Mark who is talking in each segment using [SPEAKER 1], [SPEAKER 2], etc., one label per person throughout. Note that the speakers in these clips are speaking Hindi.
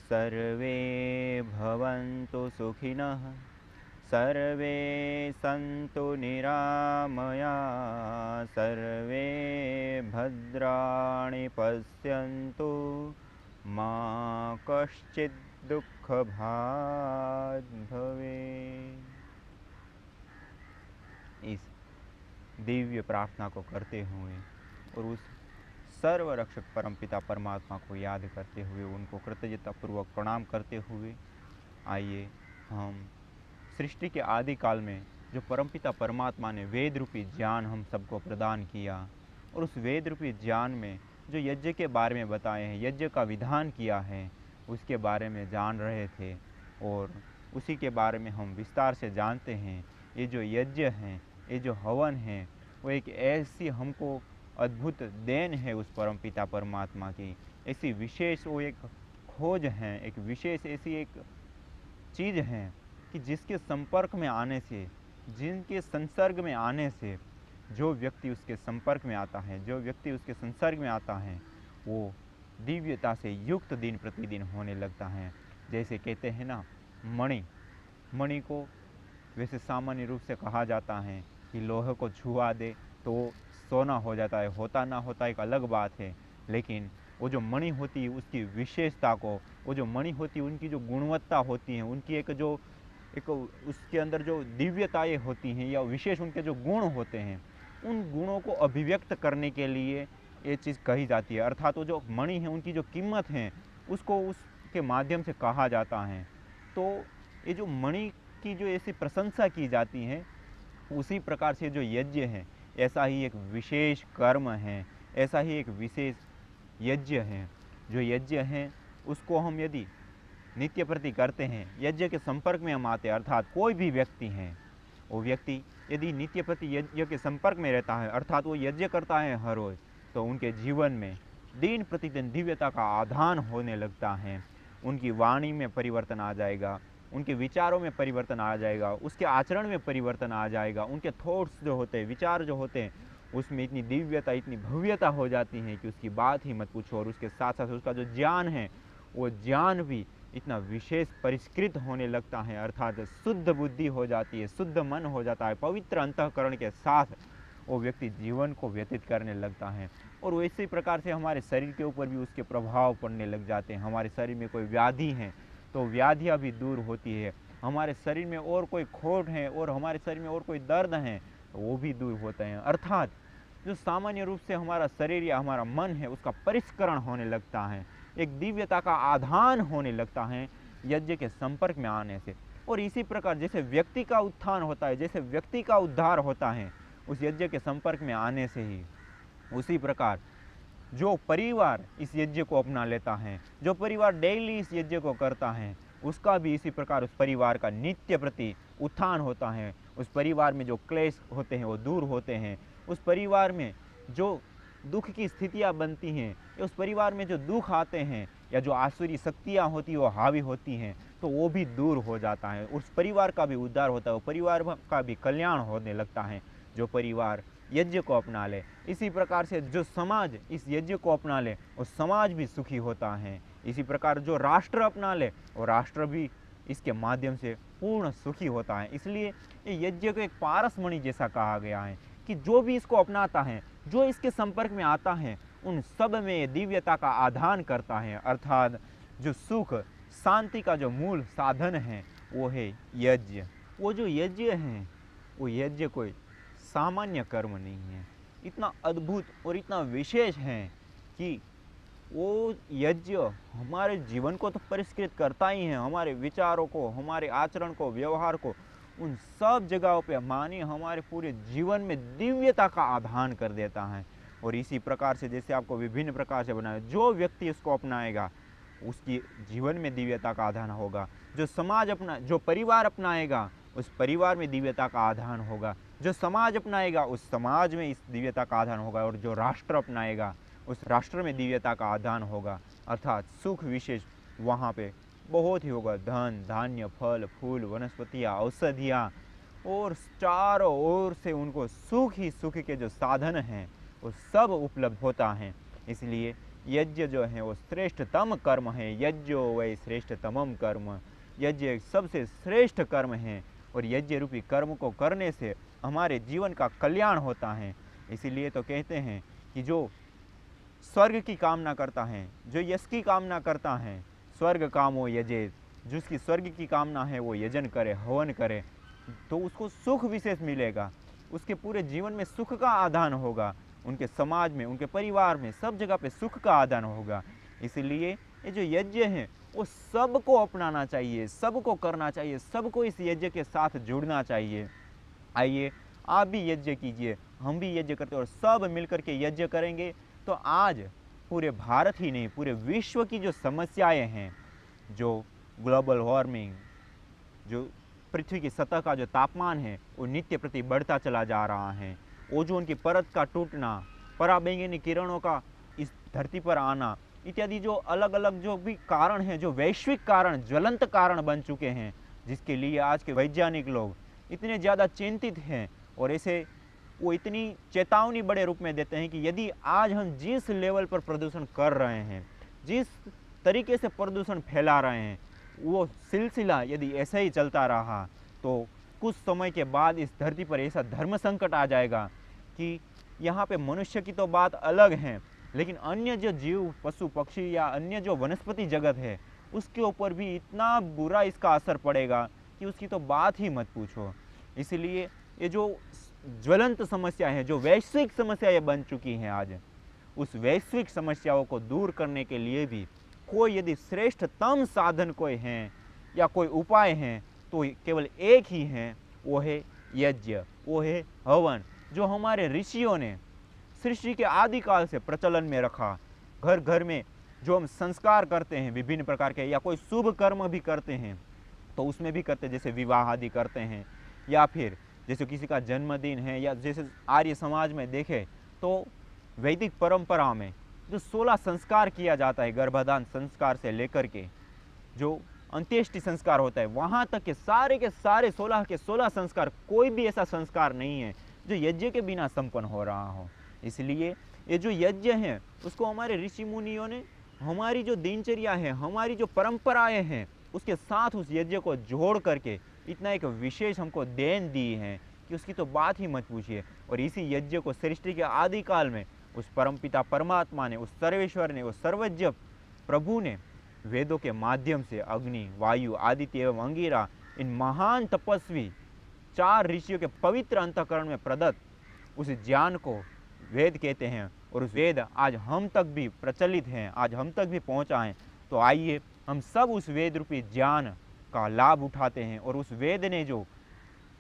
[SPEAKER 1] सर्वे भवन्तु सुखिनः, सर्वे सन्तु निरामया, सर्वे भद्राणि पश्यन्तु, मा कश्चित् दुःखभाग् भवेत्। इस दिव्य प्रार्थना को करते हुए और उस सर्वरक्षक परमपिता परमात्मा को याद करते हुए, उनको कृतज्ञतापूर्वक प्रणाम करते हुए, आइए हम सृष्टि के आदि काल में जो परमपिता परमात्मा ने वेद रूपी ज्ञान हम सबको प्रदान किया, और उस वेद रूपी ज्ञान में जो यज्ञ के बारे में बताए हैं, यज्ञ का विधान किया है, उसके बारे में जान रहे थे। और उसी के बारे में हम विस्तार से जानते हैं। ये जो यज्ञ हैं, ये जो हवन हैं, वो एक ऐसी हमको अद्भुत देन है उस परमपिता परमात्मा की। ऐसी विशेष वो एक खोज है, एक विशेष ऐसी एक चीज़ है कि जिसके संपर्क में आने से, जिनके संसर्ग में आने से जो व्यक्ति उसके संपर्क में आता है, जो व्यक्ति उसके संसर्ग में आता है, वो दिव्यता से युक्त दिन प्रतिदिन होने लगता है। जैसे कहते हैं ना, मणि को वैसे सामान्य रूप से कहा जाता है कि लोहे को छुआ दे तो सोना हो जाता है, होता ना होता एक अलग बात है, लेकिन वो जो मणि होती है उसकी विशेषता को, वो जो मणि होती है उनकी जो गुणवत्ता होती है, उनकी एक उसके अंदर जो दिव्यताएँ होती हैं या विशेष उनके जो गुण होते हैं, उन गुणों को अभिव्यक्त करने के लिए ये चीज़ कही जाती है। अर्थात वो जो मणि है उनकी जो कीमत है उसको उसके माध्यम से कहा जाता है। तो ये जो मणि की जो ऐसी प्रशंसा की जाती है, उसी प्रकार से जो यज्ञ है, ऐसा ही एक विशेष कर्म है, ऐसा ही एक विशेष यज्ञ है। जो यज्ञ है उसको हम यदि नित्य प्रति करते हैं, यज्ञ के संपर्क में हम आते हैं, अर्थात कोई भी व्यक्ति हैं, वो व्यक्ति यदि नित्य प्रति यज्ञ के संपर्क में रहता है, अर्थात वो यज्ञ करता है हर रोज, तो उनके जीवन में दिन प्रतिदिन दिव्यता का आधान होने लगता है। उनकी वाणी में परिवर्तन आ जाएगा, उनके विचारों में परिवर्तन आ जाएगा, उसके आचरण में परिवर्तन आ जाएगा, उनके थॉट्स जो होते हैं, विचार जो होते हैं, उसमें इतनी दिव्यता, इतनी भव्यता हो जाती है कि उसकी बात ही मत पूछो। और उसके साथ साथ उसका जो ज्ञान है, वो ज्ञान भी इतना विशेष परिष्कृत होने लगता है, अर्थात शुद्ध बुद्धि हो जाती है, शुद्ध मन हो जाता है, पवित्र अंतःकरण के साथ वो व्यक्ति जीवन को व्यतीत करने लगता है। और वैसे प्रकार से हमारे शरीर के ऊपर भी उसके प्रभाव पड़ने लग जाते हैं। हमारे शरीर में कोई व्याधि है तो व्याधियाँ भी दूर होती है, हमारे शरीर में और कोई खोट है और हमारे शरीर में और कोई दर्द है तो वो भी दूर होते हैं। अर्थात जो सामान्य रूप से हमारा शरीर या हमारा मन है उसका परिष्करण होने लगता है, एक दिव्यता का आधान होने लगता है यज्ञ के संपर्क में आने से। और इसी प्रकार जैसे व्यक्ति का उत्थान होता है, जैसे व्यक्ति का उद्धार होता है उस यज्ञ के संपर्क में आने से ही, उसी प्रकार जो परिवार इस यज्ञ को अपना लेता है, जो परिवार डेली इस यज्ञ को करता है, उसका भी इसी प्रकार उस परिवार का नित्य प्रति उत्थान होता है। उस परिवार में जो क्लेश होते हैं वो दूर होते हैं, उस परिवार में जो दुख की स्थितियाँ बनती हैं या उस परिवार में जो दुख आते हैं या जो आसुरी शक्तियाँ होती हैं वो हावी होती हैं, तो वो भी दूर हो जाता है, उस परिवार का भी उद्धार होता है, वो परिवार का भी कल्याण होने लगता है जो परिवार यज्ञ को अपना ले। इसी प्रकार से जो समाज इस यज्ञ को अपना ले वो समाज भी सुखी होता है। इसी प्रकार जो राष्ट्र अपना ले वो राष्ट्र भी इसके माध्यम से पूर्ण सुखी होता है। इसलिए ये यज्ञ को एक पारसमणि जैसा कहा गया है कि जो भी इसको अपनाता है, जो इसके संपर्क में आता है, उन सब में दिव्यता का आधान करता है। अर्थात जो सुख शांति का जो मूल साधन है वो है यज्ञ। वो जो यज्ञ है वो यज्ञ कोई सामान्य कर्म नहीं है, इतना अद्भुत और इतना विशेष है कि वो यज्ञ हमारे जीवन को तो परिष्कृत करता ही है, हमारे विचारों को, हमारे आचरण को, व्यवहार को, उन सब जगहों पे मानिए हमारे पूरे जीवन में दिव्यता का आधान कर देता है। और इसी प्रकार से जैसे आपको विभिन्न प्रकार से बनाया, जो व्यक्ति इसको अपनाएगा उसकी जीवन में दिव्यता का आधान होगा। जो परिवार अपनाएगा उस परिवार में दिव्यता का आधान होगा, जो समाज अपनाएगा उस समाज में इस दिव्यता का आधान होगा, और जो राष्ट्र अपनाएगा उस राष्ट्र में दिव्यता का आधान होगा। अर्थात सुख विशेष वहाँ पे बहुत ही होगा, धन धान्य फल फूल वनस्पतियाँ औषधियाँ, और चारों ओर से उनको सुख ही सुख के जो साधन हैं वो सब उपलब्ध होता है। इसलिए यज्ञ जो है वो श्रेष्ठतम कर्म है। यज्ञो वै श्रेष्ठतमम कर्म, यज्ञ एक सबसे श्रेष्ठ कर्म है और यज्ञ रूपी कर्म को करने से हमारे जीवन का कल्याण होता है। इसीलिए तो कहते हैं कि जो स्वर्ग की कामना करता है, जो यश की कामना करता है, स्वर्ग कामो यजेत, जिसकी स्वर्ग की कामना है वो यजन करे, हवन करे, तो उसको सुख विशेष मिलेगा, उसके पूरे जीवन में सुख का आदान होगा, उनके समाज में, उनके परिवार में, सब जगह पे सुख का आदान होगा। इसलिए ये जो यज्ञ है वो सबको अपनाना चाहिए, सबको करना चाहिए, सबको इस यज्ञ के साथ जुड़ना चाहिए। आइए आप भी यज्ञ कीजिए, हम भी यज्ञ करते हैं और सब मिलकर के यज्ञ करेंगे तो आज पूरे भारत ही नहीं, पूरे विश्व की जो समस्याएं हैं, जो ग्लोबल वार्मिंग, जो पृथ्वी की सतह का जो तापमान है वो नित्य प्रति बढ़ता चला जा रहा है, ओजोन की परत का टूटना, पराबैंगनी किरणों का इस धरती पर आना इत्यादि जो अलग अलग जो भी कारण हैं, जो वैश्विक कारण, ज्वलंत कारण बन चुके हैं, जिसके लिए आज के वैज्ञानिक लोग इतने ज़्यादा चिंतित हैं और ऐसे वो इतनी चेतावनी बड़े रूप में देते हैं कि यदि आज हम जिस लेवल पर प्रदूषण कर रहे हैं, जिस तरीके से प्रदूषण फैला रहे हैं, वो सिलसिला यदि ऐसा ही चलता रहा तो कुछ समय के बाद इस धरती पर ऐसा धर्म संकट आ जाएगा कि यहाँ पे मनुष्य की तो बात अलग है, लेकिन अन्य जो जीव, पशु पक्षी या अन्य जो वनस्पति जगत है उसके ऊपर भी इतना बुरा इसका असर पड़ेगा कि उसकी तो बात ही मत पूछो। इसलिए ये जो ज्वलंत समस्या है, जो वैश्विक समस्याएं बन चुकी हैं आज, उस वैश्विक समस्याओं को दूर करने के लिए भी कोई यदि श्रेष्ठतम साधन कोई हैं या कोई उपाय हैं तो केवल एक ही है, वो है यज्ञ, वो है हवन, जो हमारे ऋषियों ने सृष्टि के आदिकाल से प्रचलन में रखा। घर घर में जो हम संस्कार करते हैं विभिन्न प्रकार के, या कोई शुभ कर्म भी करते हैं तो उसमें भी करते हैं, जैसे विवाह आदि करते हैं, या फिर जैसे किसी का जन्मदिन है, या जैसे आर्य समाज में देखें तो वैदिक परंपरा में जो 16 संस्कार किया जाता है, गर्भाधान संस्कार से लेकर के जो अंत्येष्टि संस्कार होता है, वहाँ तक के सारे 16 के 16 संस्कार, कोई भी ऐसा संस्कार नहीं है जो यज्ञ के बिना संपन्न हो रहा हो। इसलिए ये जो यज्ञ है उसको हमारे ऋषि मुनियों ने हमारी जो दिनचर्या है, हमारी जो परंपराएं हैं, उसके साथ उस यज्ञ को जोड़ करके इतना एक विशेष हमको देन दी है कि उसकी तो बात ही मत पूछिए। और इसी यज्ञ को सृष्टि के आदिकाल में उस परमपिता परमात्मा ने, उस सर्वेश्वर ने, उस सर्वज्ञ प्रभु ने वेदों के माध्यम से अग्नि, वायु, आदित्य एवं अंगिरा, इन महान तपस्वी 4 ऋषियों के पवित्र अंतःकरण में प्रदत्त उस ज्ञान को वेद कहते हैं। और उस वेद आज हम तक भी प्रचलित हैं, आज हम तक भी पहुंचा है। तो आइए हम सब उस वेद रूपी ज्ञान का लाभ उठाते हैं और उस वेद ने जो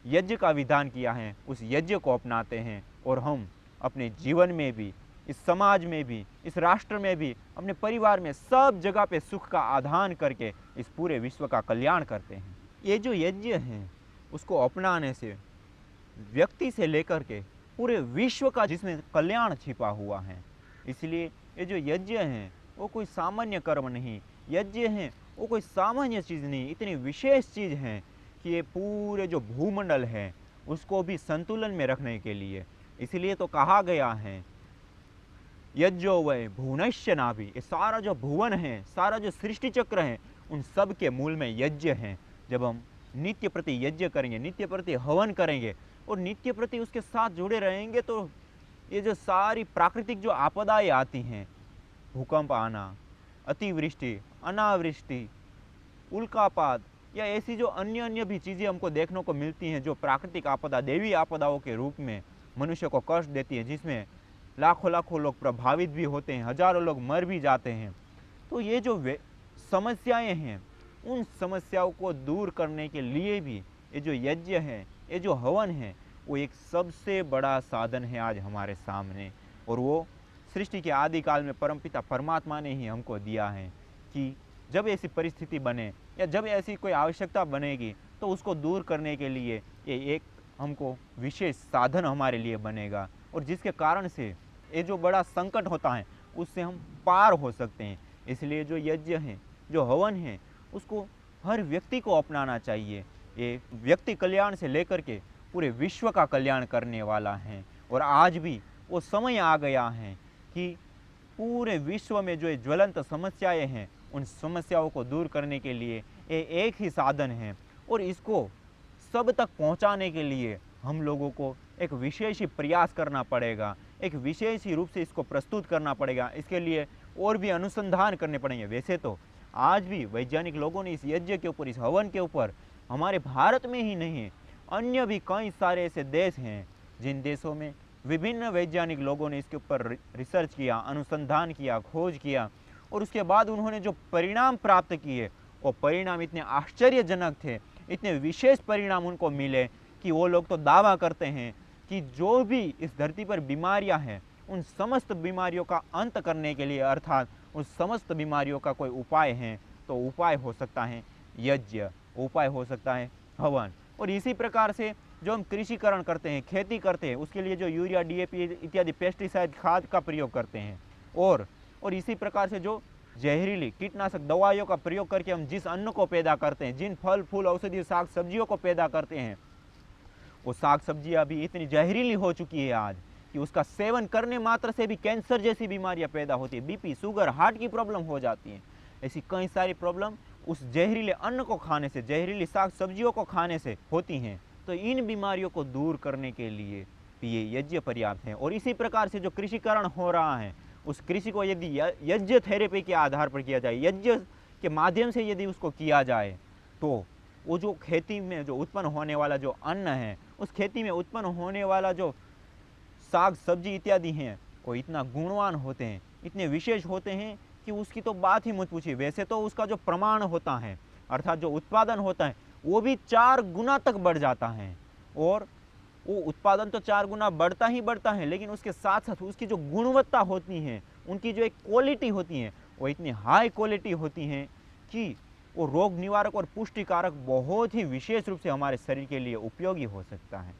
[SPEAKER 1] यज्ञ का विधान किया है उस यज्ञ को अपनाते हैं, और हम अपने जीवन में भी, इस समाज में भी, इस राष्ट्र में भी, अपने परिवार में, सब जगह पे सुख का आधान करके इस पूरे विश्व का कल्याण करते हैं। ये जो यज्ञ है उसको अपनाने से व्यक्ति से लेकर के पूरे विश्व का जिसमें कल्याण छिपा हुआ है। इसलिए ये जो यज्ञ हैं वो कोई सामान्य कर्म नहीं, यज्ञ हैं वो कोई सामान्य चीज़ नहीं, इतनी विशेष चीज़ है कि ये पूरे जो भूमंडल है उसको भी संतुलन में रखने के लिए, इसलिए तो कहा गया है यज्ञो वै भुवनश्य नाभि, ये सारा जो भुवन है, सारा जो सृष्टि चक्र है, उन सब के मूल में यज्ञ है। जब हम नित्य प्रति यज्ञ करेंगे, नित्य प्रति हवन करेंगे और नित्य प्रति उसके साथ जुड़े रहेंगे तो ये जो सारी प्राकृतिक जो आपदाएं आती हैं, भूकंप आना, अतिवृष्टि, अनावृष्टि, उल्कापात, या ऐसी जो अन्य अन्य भी चीज़ें हमको देखने को मिलती हैं, जो प्राकृतिक आपदा, देवी आपदाओं के रूप में मनुष्य को कष्ट देती है, जिसमें लाखों लाखों लोग प्रभावित भी होते हैं, हजारों लोग मर भी जाते हैं। तो ये जो समस्याएं हैं, उन समस्याओं को दूर करने के लिए भी ये जो यज्ञ है, ये जो हवन है, वो एक सबसे बड़ा साधन है आज हमारे सामने। और वो सृष्टि के आदिकाल में परमपिता परमात्मा ने ही हमको दिया है कि जब ऐसी परिस्थिति बने या जब ऐसी कोई आवश्यकता बनेगी तो उसको दूर करने के लिए ये एक हमको विशेष साधन हमारे लिए बनेगा, और जिसके कारण से ये जो बड़ा संकट होता है उससे हम पार हो सकते हैं। इसलिए जो यज्ञ है, जो हवन है, उसको हर व्यक्ति को अपनाना चाहिए। ये व्यक्ति कल्याण से लेकर के पूरे विश्व का कल्याण करने वाला है। और आज भी वो समय आ गया है कि पूरे विश्व में जो ये ज्वलंत समस्याएं हैं उन समस्याओं को दूर करने के लिए ये एक ही साधन है, और इसको सब तक पहुंचाने के लिए हम लोगों को एक विशेष ही प्रयास करना पड़ेगा, एक विशेष ही रूप से इसको प्रस्तुत करना पड़ेगा। इसके लिए और भी अनुसंधान करने पड़ेंगे। वैसे तो आज भी वैज्ञानिक लोगों ने इस यज्ञ के ऊपर, इस हवन के ऊपर, हमारे भारत में ही नहीं अन्य भी कई सारे ऐसे देश हैं जिन देशों में विभिन्न वैज्ञानिक लोगों ने इसके ऊपर रिसर्च किया, अनुसंधान किया, खोज किया, और उसके बाद उन्होंने जो परिणाम प्राप्त किए वो परिणाम इतने आश्चर्यजनक थे, इतने विशेष परिणाम उनको मिले कि वो लोग तो दावा करते हैं कि जो भी इस धरती पर बीमारियां हैं उन समस्त बीमारियों का अंत करने के लिए, अर्थात उन समस्त बीमारियों का कोई उपाय है तो उपाय हो सकता है यज्ञ, उपाय हो सकता है हवन। और इसी प्रकार से जो हम कृषिकरण करते हैं, खेती करते हैं, उसके लिए जो यूरिया, डीएपी इत्यादि पेस्टिसाइड खाद का प्रयोग करते हैं, और इसी प्रकार से जो जहरीली कीटनाशक दवाइयों का प्रयोग करके हम जिस अन्न को पैदा करते हैं, जिन फल फूल औषधीय साग सब्जियों को पैदा करते हैं, वो साग सब्जियां अभी इतनी जहरीली हो चुकी है आज कि उसका सेवन करने मात्र से भी कैंसर जैसी बीमारियां पैदा होती है, बीपी, शुगर, हार्ट की प्रॉब्लम हो जाती है। ऐसी कई सारी प्रॉब्लम उस जहरीले अन्न को खाने से, जहरीली साग सब्जियों को खाने से होती हैं। तो इन बीमारियों को दूर करने के लिए ये यज्ञ पर्याप्त है। और इसी प्रकार से जो कृषिकरण हो रहा है उस कृषि को यदि यज्ञ थेरेपी के आधार पर किया जाए, यज्ञ के माध्यम से यदि उसको किया जाए, तो वो जो खेती में जो उत्पन्न होने वाला जो अन्न है, उस खेती में उत्पन्न होने वाला जो साग सब्जी इत्यादि हैं, वो इतना गुणवान होते हैं, इतने विशेष होते हैं कि उसकी तो बात ही मत पूछिए। वैसे तो उसका जो प्रमाण होता है, अर्थात जो उत्पादन होता है, वो भी 4 गुना तक बढ़ जाता है। और वो उत्पादन तो 4 गुना बढ़ता ही बढ़ता है, लेकिन उसके साथ साथ उसकी जो गुणवत्ता होती है, उनकी जो एक क्वालिटी होती है, वो इतनी हाई क्वालिटी होती है कि वो रोग निवारक और पुष्टिकारक बहुत ही विशेष रूप से हमारे शरीर के लिए उपयोगी हो सकता है।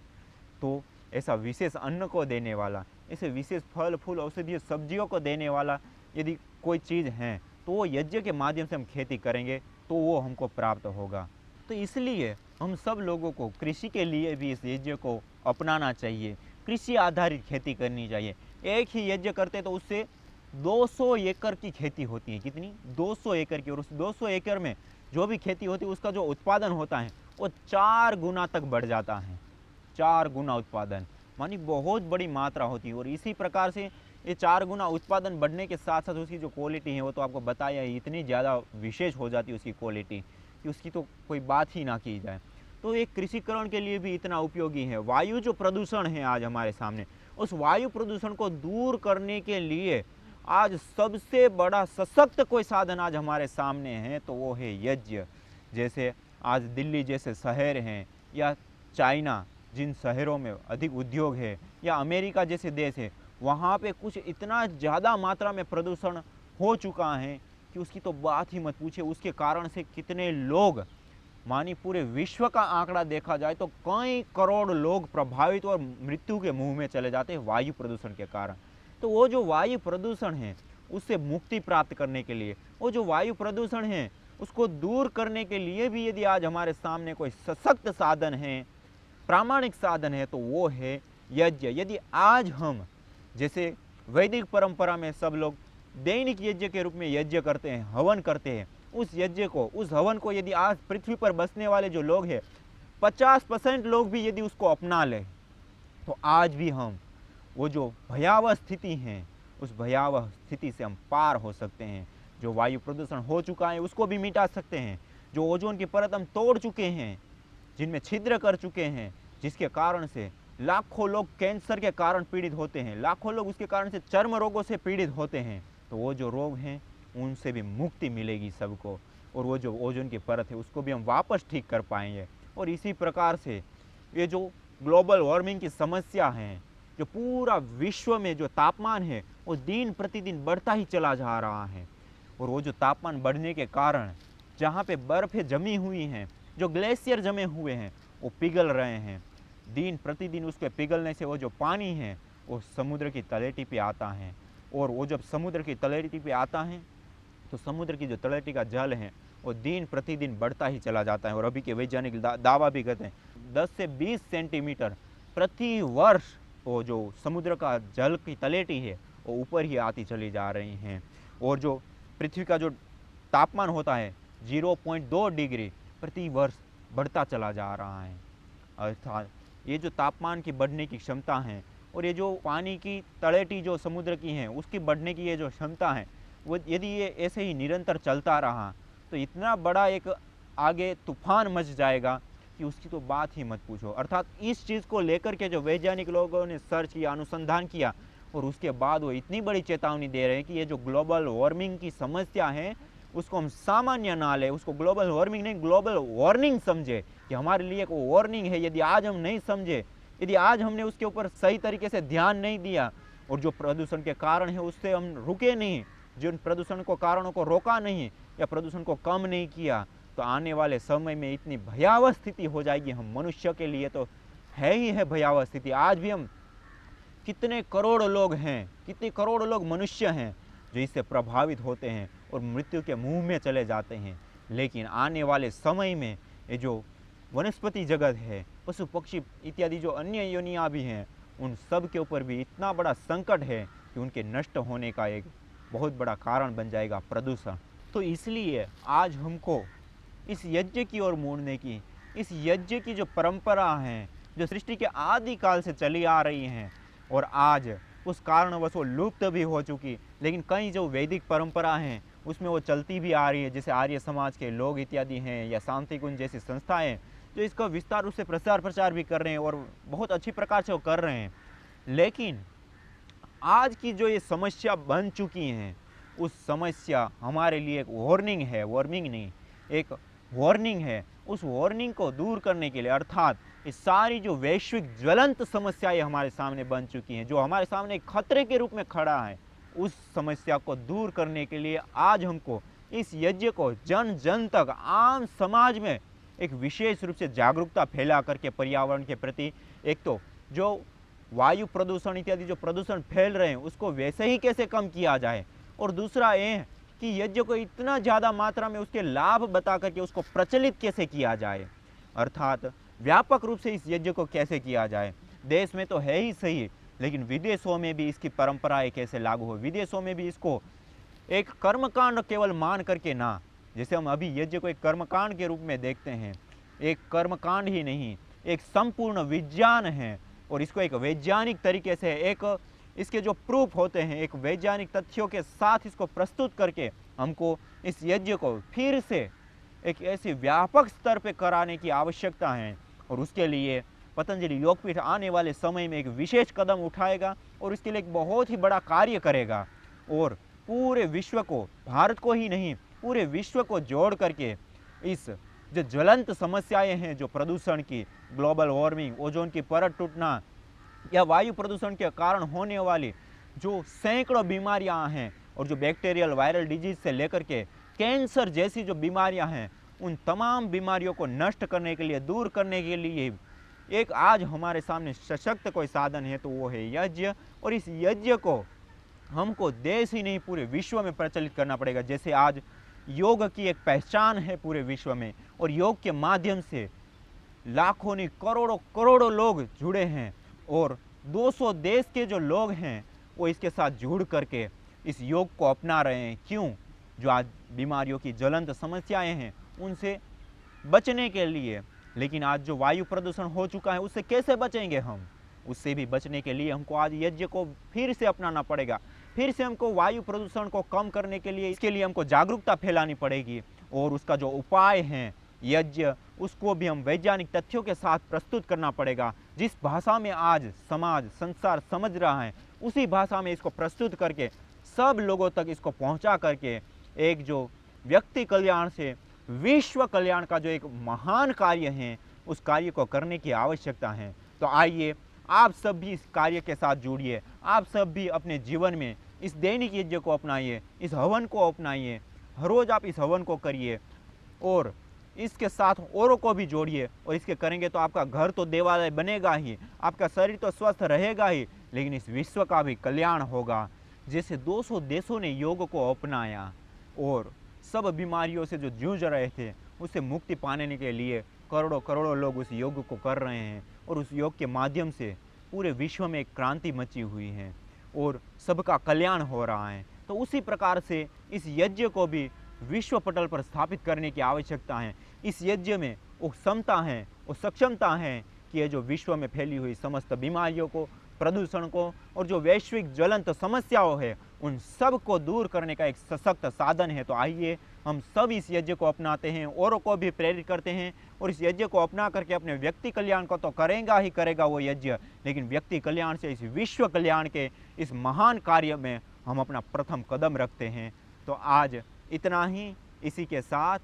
[SPEAKER 1] तो ऐसा विशेष अन्न को देने वाला, ऐसे विशेष फल फूल औषधीय सब्जियों को देने वाला यदि कोई चीज़ है तो वो यज्ञ के माध्यम से हम खेती करेंगे तो वो हमको प्राप्त होगा। तो इसलिए हम सब लोगों को कृषि के लिए भी इस यज्ञ को अपनाना चाहिए, कृषि आधारित खेती करनी चाहिए। एक ही यज्ञ करते तो उससे 200 एकड़ की खेती होती है। कितनी? 200 एकड़ की। और उस 200 एकड़ में जो भी खेती होती है उसका जो उत्पादन होता है वो 4 गुना तक बढ़ जाता है। 4 गुना उत्पादन मानी बहुत बड़ी मात्रा होती है। और इसी प्रकार से ये 4 गुना उत्पादन बढ़ने के साथ साथ उसकी जो क्वालिटी है वो तो आपको बताया ही, इतनी ज़्यादा विशेष हो जाती है उसकी क्वालिटी कि उसकी तो कोई बात ही ना की जाए। तो एक कृषिकरण के लिए भी इतना उपयोगी है। वायु जो प्रदूषण है आज हमारे सामने, उस वायु प्रदूषण को दूर करने के लिए आज सबसे बड़ा सशक्त कोई साधन आज हमारे सामने है तो वो है यज्ञ। जैसे आज दिल्ली जैसे शहर हैं, या चाइना जिन शहरों में अधिक उद्योग है, या अमेरिका जैसे देश है, वहाँ पे कुछ इतना ज़्यादा मात्रा में प्रदूषण हो चुका है कि उसकी तो बात ही मत पूछे। उसके कारण से कितने लोग, मानी पूरे विश्व का आंकड़ा देखा जाए तो कई करोड़ लोग प्रभावित और मृत्यु के मुंह में चले जाते हैं वायु प्रदूषण के कारण। तो वो जो वायु प्रदूषण है उससे मुक्ति प्राप्त करने के लिए, वो जो वायु प्रदूषण है उसको दूर करने के लिए भी यदि आज हमारे सामने कोई सशक्त साधन है, प्रामाणिक साधन है, तो वो है यज्ञ। यदि आज हम जैसे वैदिक परंपरा में सब लोग दैनिक यज्ञ के रूप में यज्ञ करते हैं, हवन करते हैं, उस यज्ञ को, उस हवन को यदि आज पृथ्वी पर बसने वाले जो लोग हैं 50% लोग भी यदि उसको अपना लें तो आज भी हम वो जो भयावह स्थिति है उस भयावह स्थिति से हम पार हो सकते हैं। जो वायु प्रदूषण हो चुका है उसको भी मिटा सकते हैं। जो ओजोन की परत हम तोड़ चुके हैं, जिनमें छिद्र कर चुके हैं, जिसके कारण से लाखों लोग कैंसर के कारण पीड़ित होते हैं, लाखों लोग उसके कारण से चर्म रोगों से पीड़ित होते हैं, तो वो जो रोग हैं उनसे भी मुक्ति मिलेगी सबको। और वो जो ओजोन की परत है उसको भी हम वापस ठीक कर पाएंगे। और इसी प्रकार से ये जो ग्लोबल वार्मिंग की समस्या है, जो पूरा विश्व में जो तापमान है वो दिन प्रतिदिन बढ़ता ही चला जा रहा है। और वो जो तापमान बढ़ने के कारण जहाँ पे बर्फ़ें जमी हुई हैं, जो ग्लेशियर जमे हुए हैं, वो पिघल रहे हैं। दिन प्रतिदिन उसके पिघलने से वो जो पानी है वो समुद्र की तलहटी पे आता है। और वो जब समुद्र की तलहटी पे आता है तो समुद्र की जो तलहटी का जल है वो दिन प्रतिदिन बढ़ता ही चला जाता है। और अभी के वैज्ञानिक दावा भी करते हैं 10 से 20 सेंटीमीटर प्रति वर्ष वो जो समुद्र का जल की तलहटी है वो ऊपर ही आती चली जा रही हैं। और जो पृथ्वी का जो तापमान होता है 0.2 डिग्री प्रति वर्ष बढ़ता चला जा रहा है। अर्थात ये जो तापमान की बढ़ने की क्षमता है और ये जो पानी की तलहटी जो समुद्र की है उसकी बढ़ने की ये जो क्षमता है, वो यदि ये ऐसे ही निरंतर चलता रहा तो इतना बड़ा एक आगे तूफान मच जाएगा कि उसकी तो बात ही मत पूछो। अर्थात इस चीज़ को लेकर के जो वैज्ञानिक लोगों ने सर्च किया, अनुसंधान किया, और उसके बाद वो इतनी बड़ी चेतावनी दे रहे हैं कि ये जो ग्लोबल वार्मिंग की समस्या है उसको हम सामान्य ना लें, उसको ग्लोबल वार्मिंग नहीं ग्लोबल वार्निंग समझे कि हमारे लिए एक वार्निंग है। यदि आज हम नहीं समझे, यदि आज हमने उसके ऊपर सही तरीके से ध्यान नहीं दिया और जो प्रदूषण के कारण है उससे हम रुके नहीं, जिन प्रदूषण को कारणों को रोका नहीं या प्रदूषण को कम नहीं किया, तो आने वाले समय में इतनी भयावह स्थिति हो जाएगी। हम मनुष्य के लिए तो है ही है भयावह स्थिति। आज भी हम कितने करोड़ लोग हैं, कितने करोड़ लोग मनुष्य हैं जो इससे प्रभावित होते हैं और मृत्यु के मुंह में चले जाते हैं। लेकिन आने वाले समय में ये जो वनस्पति जगत है, पशु पक्षी इत्यादि जो अन्य योनियाँ भी हैं, उन सब के ऊपर भी इतना बड़ा संकट है कि उनके नष्ट होने का एक बहुत बड़ा कारण बन जाएगा प्रदूषण। तो इसलिए आज हमको इस यज्ञ की ओर मोड़ने की, इस यज्ञ की जो परंपरा है जो सृष्टि के आदि काल से चली आ रही हैं और आज उस कारणवश वो लुप्त भी हो चुकी, लेकिन कई जो वैदिक परंपरा हैं उसमें वो चलती भी आ रही है, जैसे आर्य समाज के लोग इत्यादि हैं या शांति कुंज जैसी संस्थाएं जो इसका विस्तार रूप से प्रचार प्रचार भी कर रहे हैं और बहुत अच्छी प्रकार से वो कर रहे हैं। लेकिन आज की जो ये समस्या बन चुकी हैं उस समस्या हमारे लिए एक वार्निंग है, वार्निंग नहीं, एक वार्निंग है। उस वार्निंग को दूर करने के लिए, अर्थात ये सारी जो वैश्विक ज्वलंत समस्याएं हमारे सामने बन चुकी हैं, जो हमारे सामने खतरे के रूप में खड़ा है, उस समस्या को दूर करने के लिए आज हमको इस यज्ञ को जन जन तक, आम समाज में एक विशेष रूप से जागरूकता फैला करके पर्यावरण के प्रति, एक तो जो वायु प्रदूषण इत्यादि जो प्रदूषण फैल रहे हैं उसको वैसे ही कैसे कम किया जाए, और दूसरा ये कि यज्ञ को इतना ज़्यादा मात्रा में उसके लाभ बता करके उसको प्रचलित कैसे किया जाए, अर्थात व्यापक रूप से इस यज्ञ को कैसे किया जाए। देश में तो है ही सही, लेकिन विदेशों में भी इसकी परंपराएं कैसे लागू हो, विदेशों में भी इसको एक कर्मकांड केवल मान करके ना, जैसे हम अभी यज्ञ को एक कर्मकांड के रूप में देखते हैं, एक कर्मकांड ही नहीं, एक संपूर्ण विज्ञान है और इसको एक वैज्ञानिक तरीके से, एक इसके जो प्रूफ होते हैं, एक वैज्ञानिक तथ्यों के साथ इसको प्रस्तुत करके हमको इस यज्ञ को फिर से एक ऐसी व्यापक स्तर पे कराने की आवश्यकता है। और उसके लिए पतंजलि योगपीठ आने वाले समय में एक विशेष कदम उठाएगा और इसके लिए एक बहुत ही बड़ा कार्य करेगा और पूरे विश्व को, भारत को ही नहीं पूरे विश्व को जोड़ करके इस जो ज्वलंत समस्याएं हैं, जो प्रदूषण की, ग्लोबल वार्मिंग, ओजोन की परत टूटना या वायु प्रदूषण के कारण होने वाली जो सैकड़ों बीमारियां हैं और जो बैक्टीरियल वायरल डिजीज से लेकर के कैंसर जैसी जो बीमारियां हैं, उन तमाम बीमारियों को नष्ट करने के लिए, दूर करने के लिए एक आज हमारे सामने सशक्त कोई साधन है तो वो है यज्ञ। और इस यज्ञ को हमको देश ही नहीं पूरे विश्व में प्रचलित करना पड़ेगा। जैसे आज योग की एक पहचान है पूरे विश्व में और योग के माध्यम से लाखों नहीं करोड़ों करोड़ों लोग जुड़े हैं और 200 देश के जो लोग हैं वो इसके साथ जुड़ करके इस योग को अपना रहे हैं। क्यों? जो आज बीमारियों की ज्वलंत समस्याएं हैं उनसे बचने के लिए। लेकिन आज जो वायु प्रदूषण हो चुका है उससे कैसे बचेंगे हम? उससे भी बचने के लिए हमको आज यज्ञ को फिर से अपनाना पड़ेगा। फिर से हमको वायु प्रदूषण को कम करने के लिए, इसके लिए हमको जागरूकता फैलानी पड़ेगी और उसका जो उपाय है यज्ञ, उसको भी हम वैज्ञानिक तथ्यों के साथ प्रस्तुत करना पड़ेगा। जिस भाषा में आज समाज, संसार समझ रहा है उसी भाषा में इसको प्रस्तुत करके सब लोगों तक इसको पहुंचा करके एक जो व्यक्ति कल्याण से विश्व कल्याण का जो एक महान कार्य है उस कार्य को करने की आवश्यकता है। तो आइए आप सब भी इस कार्य के साथ जुड़िए, आप सब भी अपने जीवन में इस दैनिक यज्ञ को अपनाइए, इस हवन को अपनाइए। हर रोज आप इस हवन को करिए और इसके साथ औरों को भी जोड़िए। और इसके करेंगे तो आपका घर तो देवालय बनेगा ही, आपका शरीर तो स्वस्थ रहेगा ही, लेकिन इस विश्व का भी कल्याण होगा। जैसे 200 देशों ने योग को अपनाया और सब बीमारियों से जो जूझ रहे थे उससे मुक्ति पाने के लिए करोड़ों करोड़ों लोग उस योग को कर रहे हैं और उस योग के माध्यम से पूरे विश्व में एक क्रांति मची हुई है। और सबका कल्याण हो रहा है। तो उसी प्रकार से इस यज्ञ को भी विश्व पटल पर स्थापित करने की आवश्यकता है। इस यज्ञ में वो क्षमता है, वो सक्षमता है कि ये जो विश्व में फैली हुई समस्त बीमारियों को, प्रदूषण को और जो वैश्विक ज्वलंत समस्याओं है उन सब को दूर करने का एक सशक्त साधन है। तो आइए हम सब इस यज्ञ को अपनाते हैं, औरों को भी प्रेरित करते हैं और इस यज्ञ को अपना करके अपने व्यक्ति कल्याण को तो करेगा ही करेगा वो यज्ञ, लेकिन व्यक्ति कल्याण से इस विश्व कल्याण के इस महान कार्य में हम अपना प्रथम कदम रखते हैं। तो आज इतना ही। इसी के साथ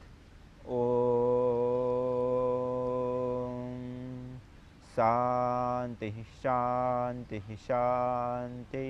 [SPEAKER 1] ओम शांति शांति शांति।